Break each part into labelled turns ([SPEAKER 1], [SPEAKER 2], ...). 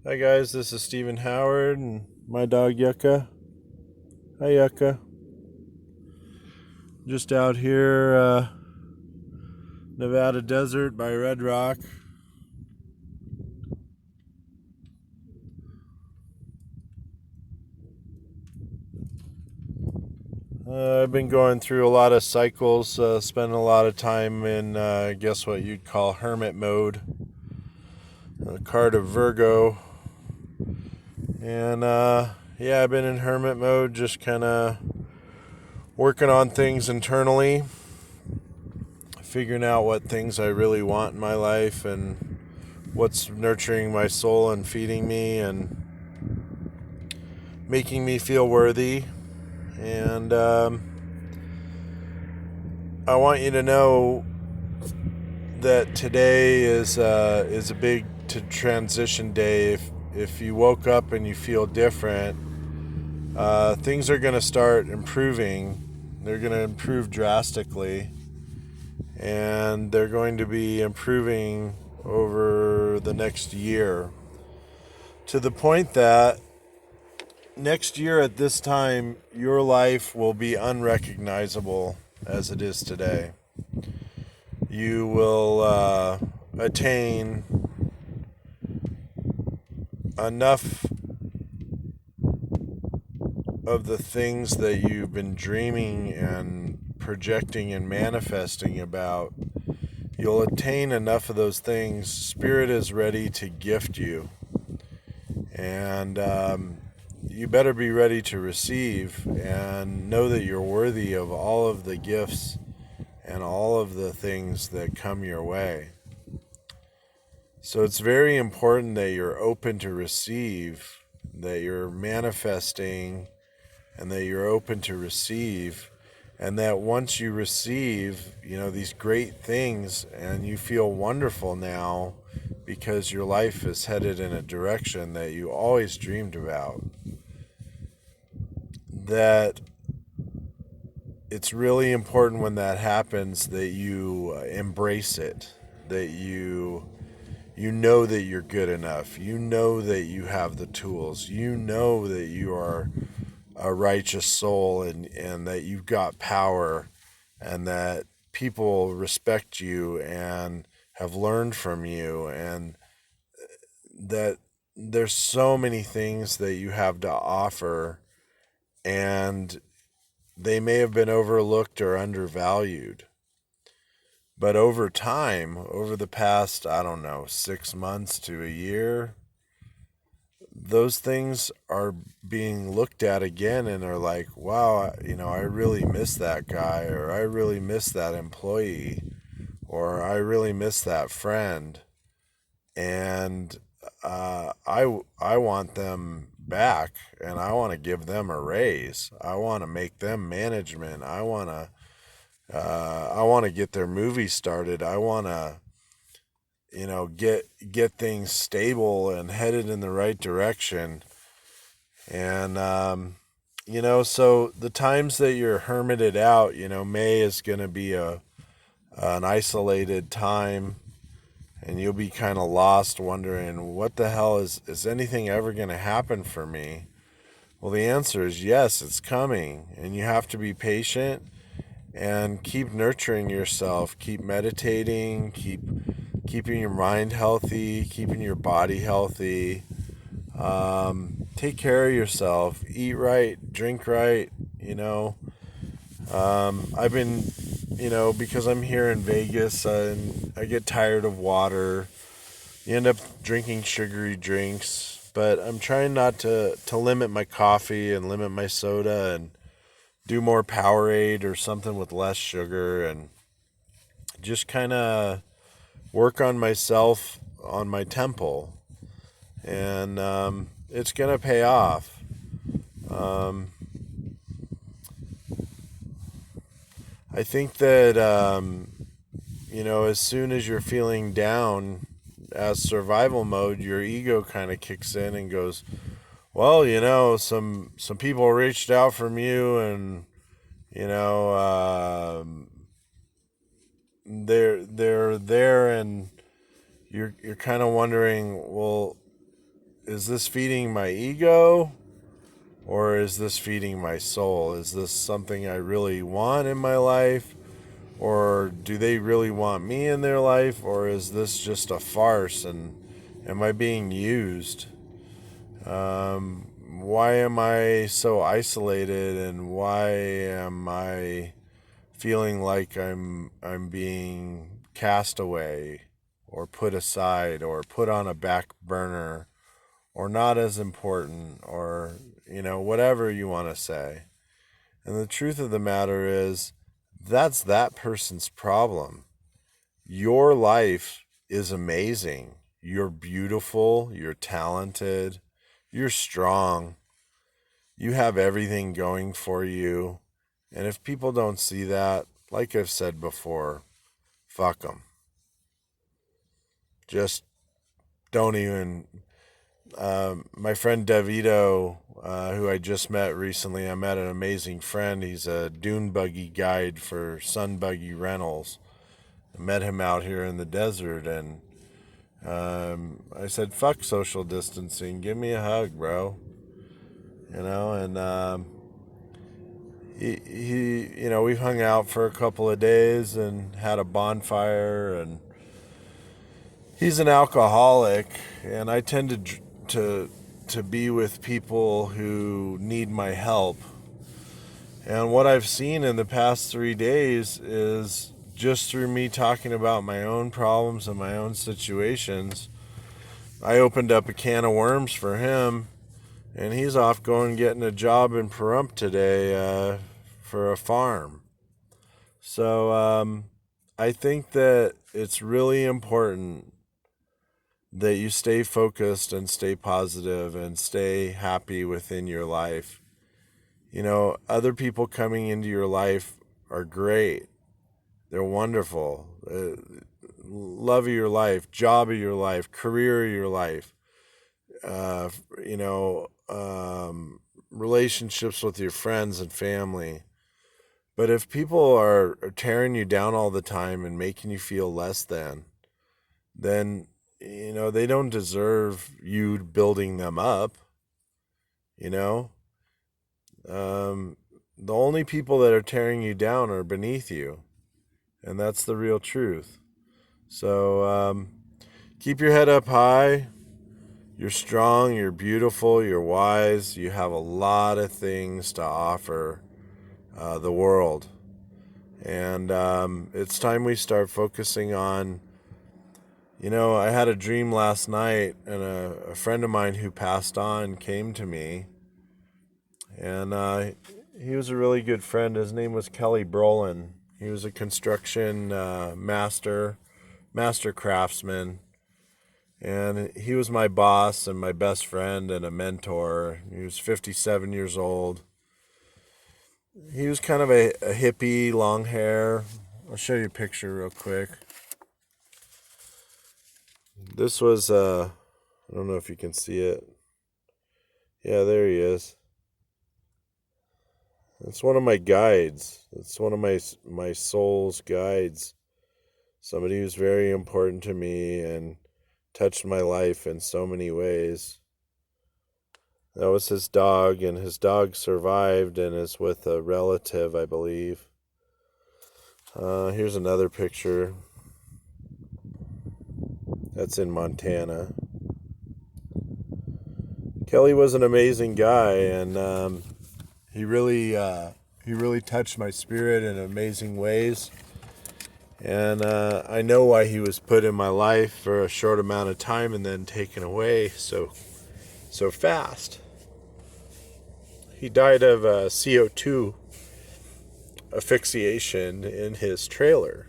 [SPEAKER 1] Hi guys, this is Stephen Howard and my dog Yucca. Hi Yucca. Just out here, Nevada desert by Red Rock. I've been going through a lot of cycles, spending a lot of time in, I guess what you'd call hermit mode, card of Virgo. And yeah, I've been in hermit mode, just kind of working on things internally, figuring out what things I really want in my life and what's nurturing my soul and feeding me and making me feel worthy. And I want you to know that today is a big transition day. If you woke up and you feel different, things are going to start improving. They're going to improve drastically, and they're going to be improving over the next year to the point that next year at this time, your life will be unrecognizable as it is today. You will attain enough of the things that you've been dreaming and projecting and manifesting about. You'll attain enough of those things. Spirit is ready to gift you. And you better be ready to receive and know that you're worthy of all of the gifts and all of the things that come your way. So it's very important that you're open to receive, that you're manifesting, and that you're open to receive, and that once you receive, these great things and you feel wonderful now because your life is headed in a direction that you always dreamed about, that it's really important when that happens that you embrace it, that you know that you're good enough, you know that you have the tools, you know that you are a righteous soul, and that you've got power, and that people respect you and have learned from you, and that there's so many things that you have to offer, and they may have been overlooked or undervalued. But over time, over the past, I don't know, 6 months to a year, those things are being looked at again and are like, wow, I really miss that guy, or I really miss that employee, or I really miss that friend. And I want them back, and I want to give them a raise. I want to make them management. I want to get their movie started. I want to, get things stable and headed in the right direction. And so the times that you're hermited out, May is going to be an isolated time, and you'll be kind of lost, wondering what the hell is anything ever going to happen for me? Well, the answer is yes, it's coming, and you have to be patient and keep nurturing yourself, keep meditating, keep keeping your mind healthy, keeping your body healthy. Take care of yourself, eat right, drink right. I've been, because I'm here in Vegas, and I get tired of water. You end up drinking sugary drinks, but I'm trying not to limit my coffee and limit my soda, and do more Powerade or something with less sugar, and just kind of work on myself, on my temple, and it's gonna pay off. Um, I think that as soon as you're feeling down, as survival mode, your ego kind of kicks in and goes, well, some people reached out from you, and you know they're there, and you're kind of wondering, well, is this feeding my ego, or is this feeding my soul? Is this something I really want in my life, or do they really want me in their life, or is this just a farce and am I being used? Why am I so isolated, and why am I feeling like I'm being cast away or put aside or put on a back burner or not as important, or whatever you want to say. And the truth of the matter is, that's that person's problem. Your life is amazing. You're beautiful, you're talented, you're strong. You have everything going for you. And if people don't see that, like I've said before, fuck them. Just don't even. My friend Davito, who I just met recently, I met an amazing friend. He's a dune buggy guide for Sun Buggy Rentals. I met him out here in the desert, and I said, fuck social distancing. Give me a hug, bro. And we hung out for a couple of days and had a bonfire, and he's an alcoholic, and I tend to be with people who need my help. And what I've seen in the past 3 days is, just through me talking about my own problems and my own situations, I opened up a can of worms for him, and he's off going getting a job in Pahrump today for a farm. So I think that it's really important that you stay focused and stay positive and stay happy within your life. Other people coming into your life are great. They're wonderful. Love of your life, job of your life, career of your life, uh, you know, relationships with your friends and family. But if people are tearing you down all the time and making you feel less than, then they don't deserve you building them up. you know the only people that are tearing you down are beneath you, and that's the real truth. So keep your head up high. You're strong, you're beautiful, you're wise, you have a lot of things to offer the world. And it's time we start focusing on. I had a dream last night, and a friend of mine who passed on came to me, and he was a really good friend. His name was Kelly Brolin. He was a construction master craftsman, and he was my boss and my best friend and a mentor. He was 57 years old. He was kind of a hippie, long hair. I'll show you a picture real quick. This was, I don't know if you can see it. Yeah, there he is. It's one of my guides. It's one of my soul's guides. Somebody who's very important to me and touched my life in so many ways. That was his dog, and his dog survived and is with a relative, I believe. Here's another picture. That's in Montana. Kelly was an amazing guy, and he really touched my spirit in amazing ways. And I know why he was put in my life for a short amount of time and then taken away so fast. He died of CO2 asphyxiation in his trailer.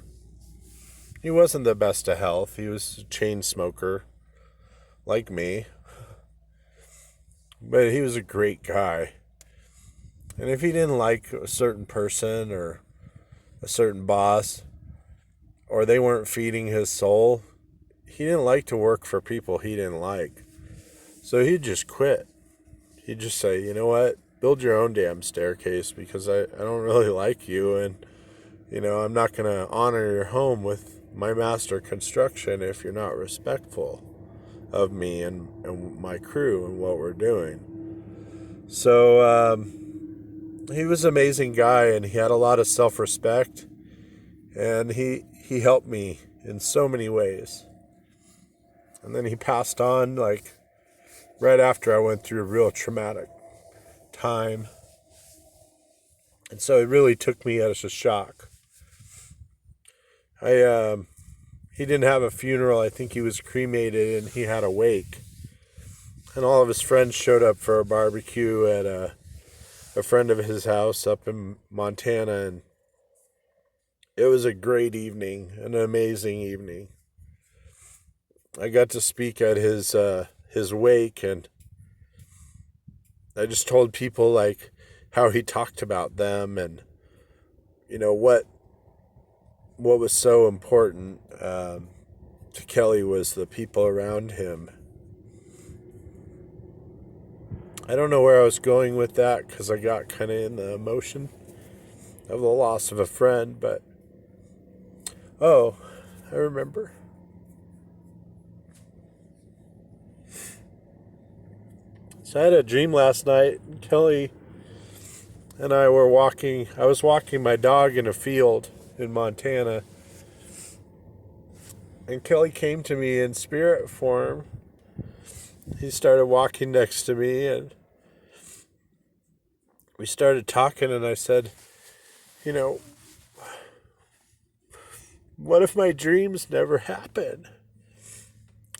[SPEAKER 1] He wasn't the best of health. He was a chain smoker, like me. But he was a great guy. And if he didn't like a certain person or a certain boss, or they weren't feeding his soul, he didn't like to work for people he didn't like. So he'd just quit. He'd just say, you know what? Build your own damn staircase, because I don't really like you, and I'm not going to honor your home with my master construction if you're not respectful. of me and my crew and what we're doing. So he was an amazing guy, and he had a lot of self-respect, and he helped me in so many ways. And then he passed on like right after I went through a real traumatic time. And so it really took me as a shock. He didn't have a funeral. I think he was cremated, and he had a wake. And all of his friends showed up for a barbecue at a friend of his house up in Montana, and it was a great evening, an amazing evening. I got to speak at his wake, and I just told people like how he talked about them, and what was so important to Kelly was the people around him. I don't know where I was going with that because I got kind of in the emotion of the loss of a friend, but I remember. So I had a dream last night. Kelly and I were walking. I was walking my dog in a field in Montana, and Kelly came to me in spirit form. He started walking next to me, and we started talking, and I said, what if my dreams never happen?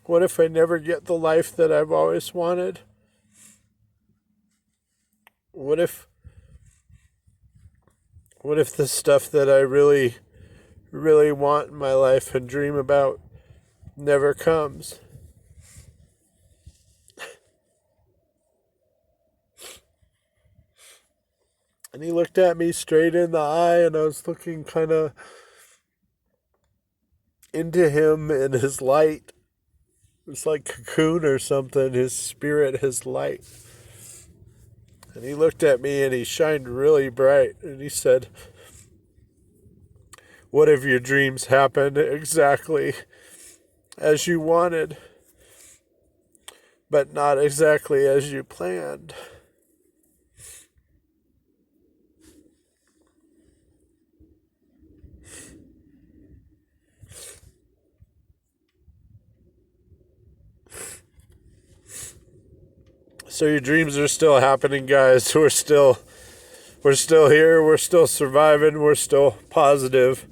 [SPEAKER 1] What if I never get the life that I've always wanted? What if the stuff that I really, really want in my life and dream about never comes? And he looked at me straight in the eye, and I was looking kind of into him and his light. It was like cocoon or something, his spirit, his light. And he looked at me, and he shined really bright, and he said, what if your dreams happen exactly as you wanted, but not exactly as you planned? So your dreams are still happening, guys. We're still here. We're still surviving. We're still positive.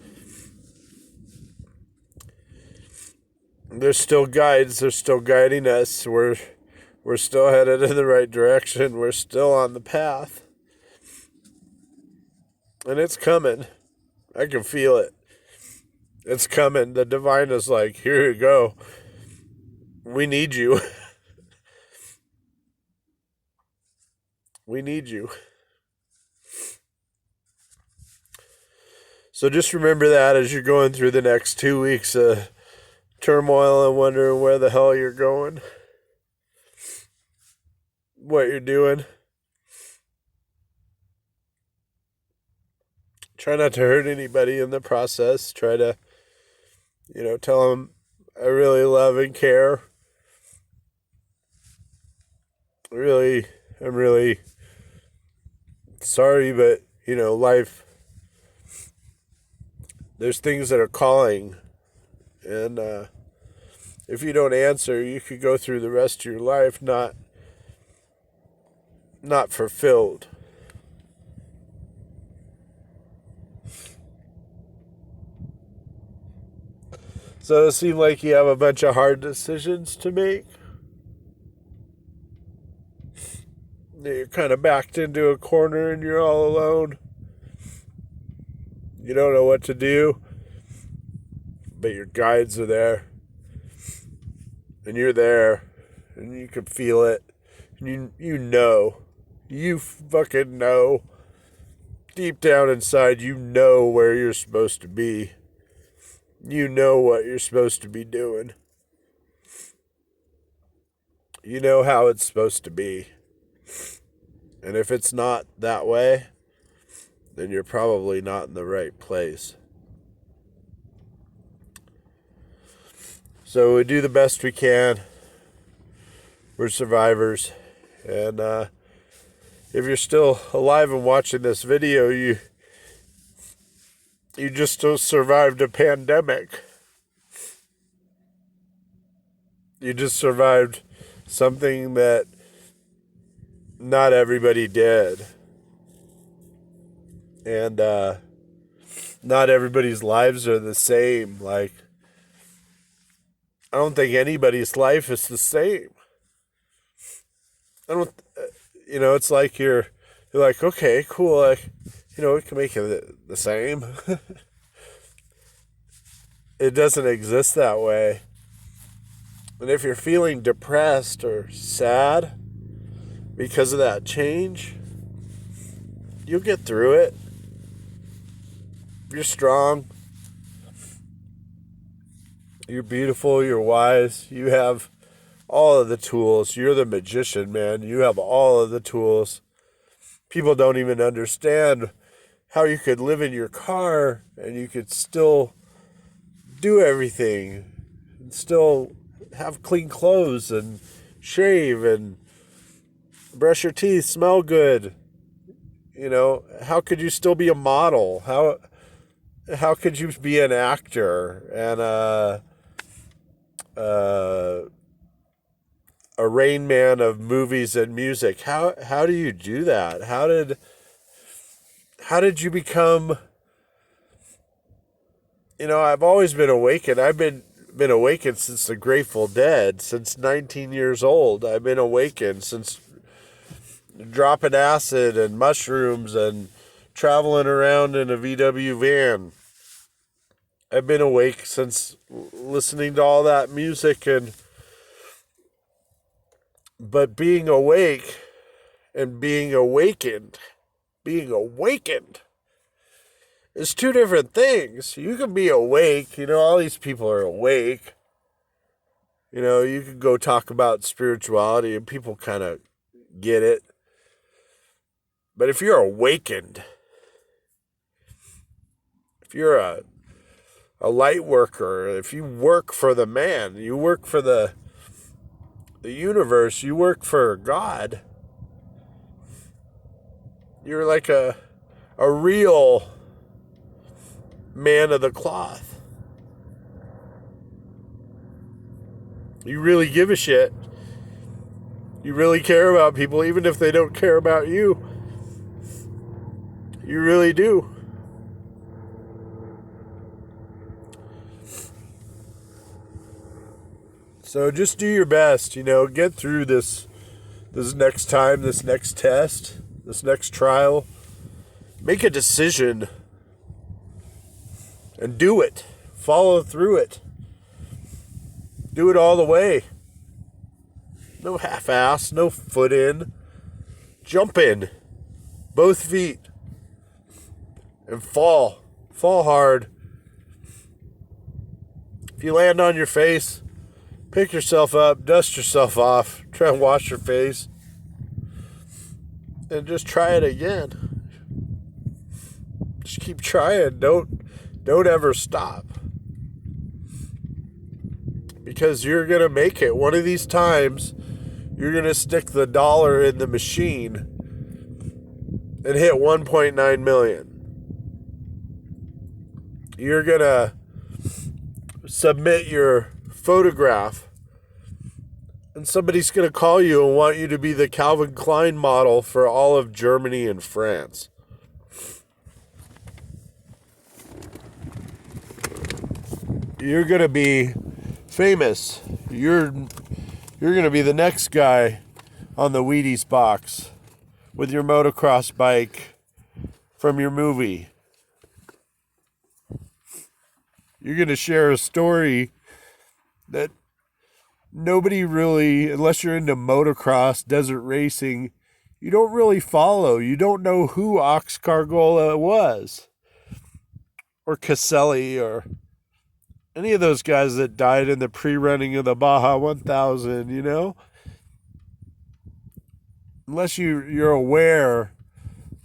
[SPEAKER 1] There's still guides. They're still guiding us. We're still headed in the right direction. We're still on the path. And it's coming. I can feel it. It's coming. The divine is like, here you go. We need you. We need you. So just remember that as you're going through the next 2 weeks of turmoil and wondering where the hell you're going, what you're doing. Try not to hurt anybody in the process. Try to, tell them I really love and care. I'm really sorry, but, life, there's things that are calling. And if you don't answer, you could go through the rest of your life not fulfilled. So it seems like you have a bunch of hard decisions to make. You're kind of backed into a corner and you're all alone. You don't know what to do, but your guides are there. And you're there, and you can feel it. And you fucking know. Deep down inside, you know where you're supposed to be. You know what you're supposed to be doing. You know how it's supposed to be. And if it's not that way, then you're probably not in the right place. So we do the best we can. We're survivors. And if you're still alive and watching this video, you just survived a pandemic. You just survived something that not everybody did. And not everybody's lives are the same. Like, I don't think anybody's life is the same. I don't, it's like you're like, okay, cool, like, we can make it the same. It doesn't exist that way. And if you're feeling depressed or sad because of that change, you'll get through it. You're strong. You're beautiful. You're wise. You have all of the tools. You're the magician, man. You have all of the tools. People don't even understand how you could live in your car and you could still do everything and still have clean clothes and shave and brush your teeth, smell good. How could you still be a model? How could you be an actor and a Rain Man of movies and music? How do you do that? How did you become? I've always been awakened. I've been awakened since the Grateful Dead. Since 19 years old, I've been awakened since dropping acid and mushrooms and traveling around in a VW van. I've been awake since listening to all that music but being awake and being awakened is two different things. You can be awake, all these people are awake. You can go talk about spirituality and people kind of get it. But if you're awakened, if you're a light worker, if you work for the man, you work for the universe, you work for God, you're like a real man of the cloth. You really give a shit. You really care about people, even if they don't care about you. You really do. So just do your best, get through this next time, this next test, this next trial. Make a decision and do it. Follow through it. Do it all the way. No half-ass, no foot in. Jump in. Both feet. And fall. Fall hard. If you land on your face, pick yourself up, dust yourself off, try and wash your face, and just try it again. Just keep trying. Don't ever stop. Because you're going to make it. One of these times, you're going to stick the dollar in the machine and hit 1.9 million. You're going to submit your photograph and somebody's going to call you and want you to be the Calvin Klein model for all of Germany and France. You're going to be famous. You're going to be the next guy on the Wheaties box with your motocross bike from your movie. You're going to share a story that nobody really, unless you're into motocross, desert racing, you don't really follow. You don't know who Ox Cargola was, or Caselli, or any of those guys that died in the pre-running of the Baja 1000, Unless you're aware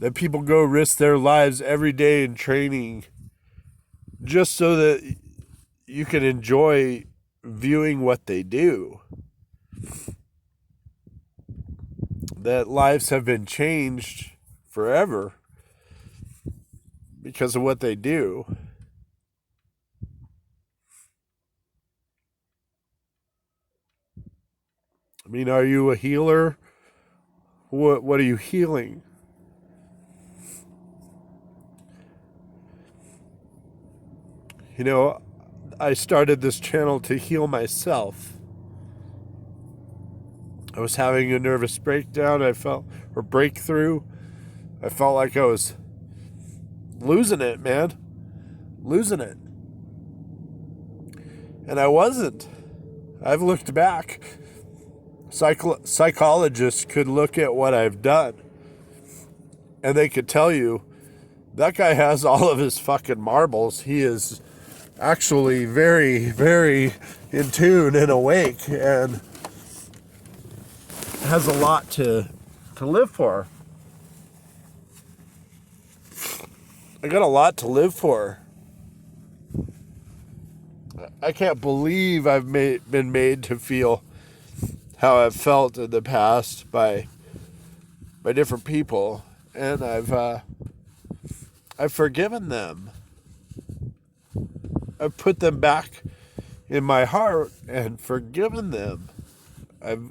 [SPEAKER 1] that people go risk their lives every day in training just so that you can enjoy viewing what they do. that lives have been changed forever because of what they do. I mean, are you a healer? What are you healing? You know, I started this channel to heal myself. I was having a nervous breakdown, or breakthrough. I felt like I was losing it, man. Losing it. And I wasn't. I've looked back. Psychologists could look at what I've done and they could tell you that guy has all of his fucking marbles. He is actually very, very in tune and awake and has a lot to live for. I got a lot to live for. I can't believe I've been made to feel how I've felt in the past by different people, and I've forgiven them. I've put them back in my heart and forgiven them. I've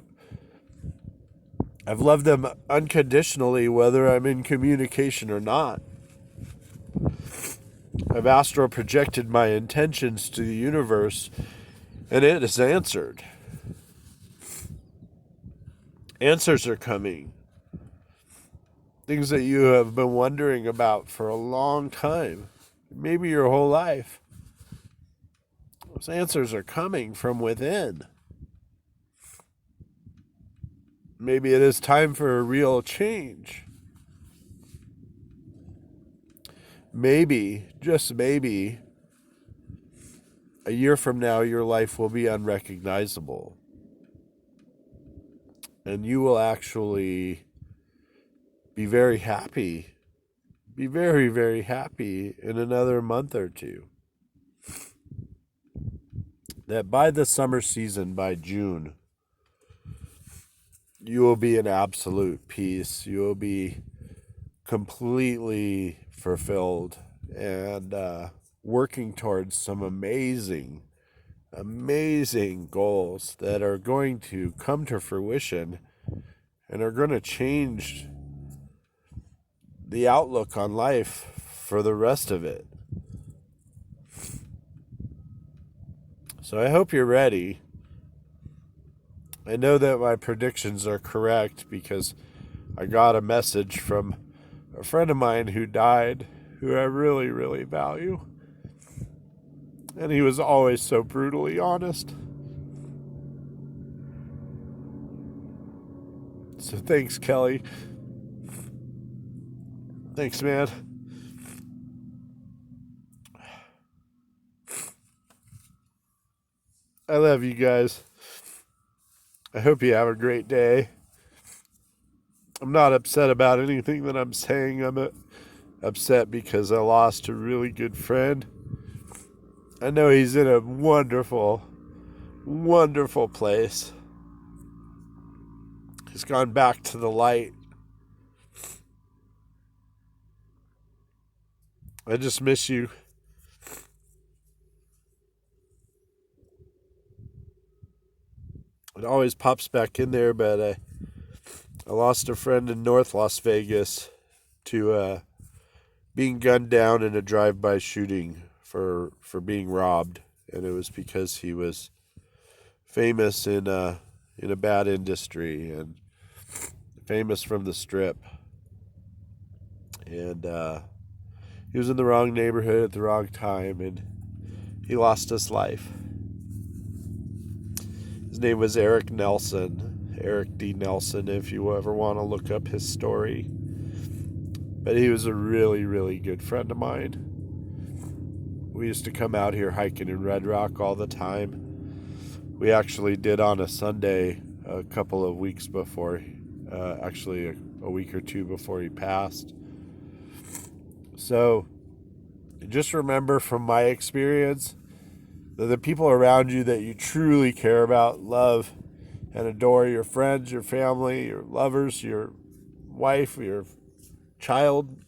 [SPEAKER 1] loved them unconditionally, whether I'm in communication or not. I've astral projected my intentions to the universe, and it has answered. Answers are coming. Things that you have been wondering about for a long time, maybe your whole life. Those answers are coming from within. Maybe it is time for a real change. Maybe, just maybe, a year from now, your life will be unrecognizable. And you will actually be very happy. Be very, very happy in another month or two. That by the summer season, by June, you will be in absolute peace. You will be completely fulfilled and working towards some amazing goals that are going to come to fruition and are going to change the outlook on life for the rest of it. So I hope you're ready. I know that my predictions are correct because I got a message from a friend of mine who died, who I really, really value. And he was always so brutally honest. So thanks, Kelly. Thanks, man. I love you guys. I hope you have a great day. I'm not upset about anything that I'm saying. I'm upset because I lost a really good friend. I know he's in a wonderful, wonderful place. He's gone back to the light. I just miss you. It always pops back in there, but I lost a friend in North Las Vegas to being gunned down in a drive-by shooting for being robbed, and it was because he was famous in a bad industry and famous from the Strip, and he was in the wrong neighborhood at the wrong time, and he lost his life. His name was Eric Nelson, Eric D. Nelson, if you ever want to look up his story. But he was a really, really good friend of mine. We used to come out here hiking in Red Rock all the time. We actually did on a Sunday a couple of weeks before, actually a week or two before he passed. So just remember from my experience that the people around you that you truly care about, love, and adore your friends, your family, your lovers, your wife, your child.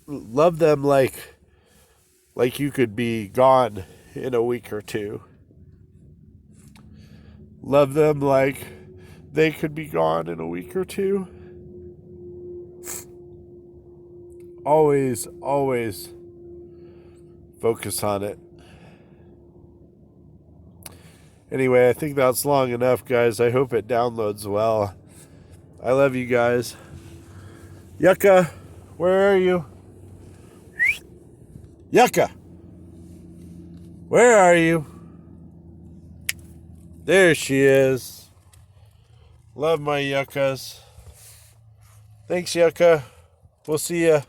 [SPEAKER 1] Love them like you could be gone in a week or two. Love them like they could be gone in a week or two. Always, always focus on it. Anyway, I think that's long enough, guys. I hope it downloads well. I love you guys. Yucca, where are you? Yucca, where are you? There she is. Love my yuccas. Thanks, Yucca. We'll see ya.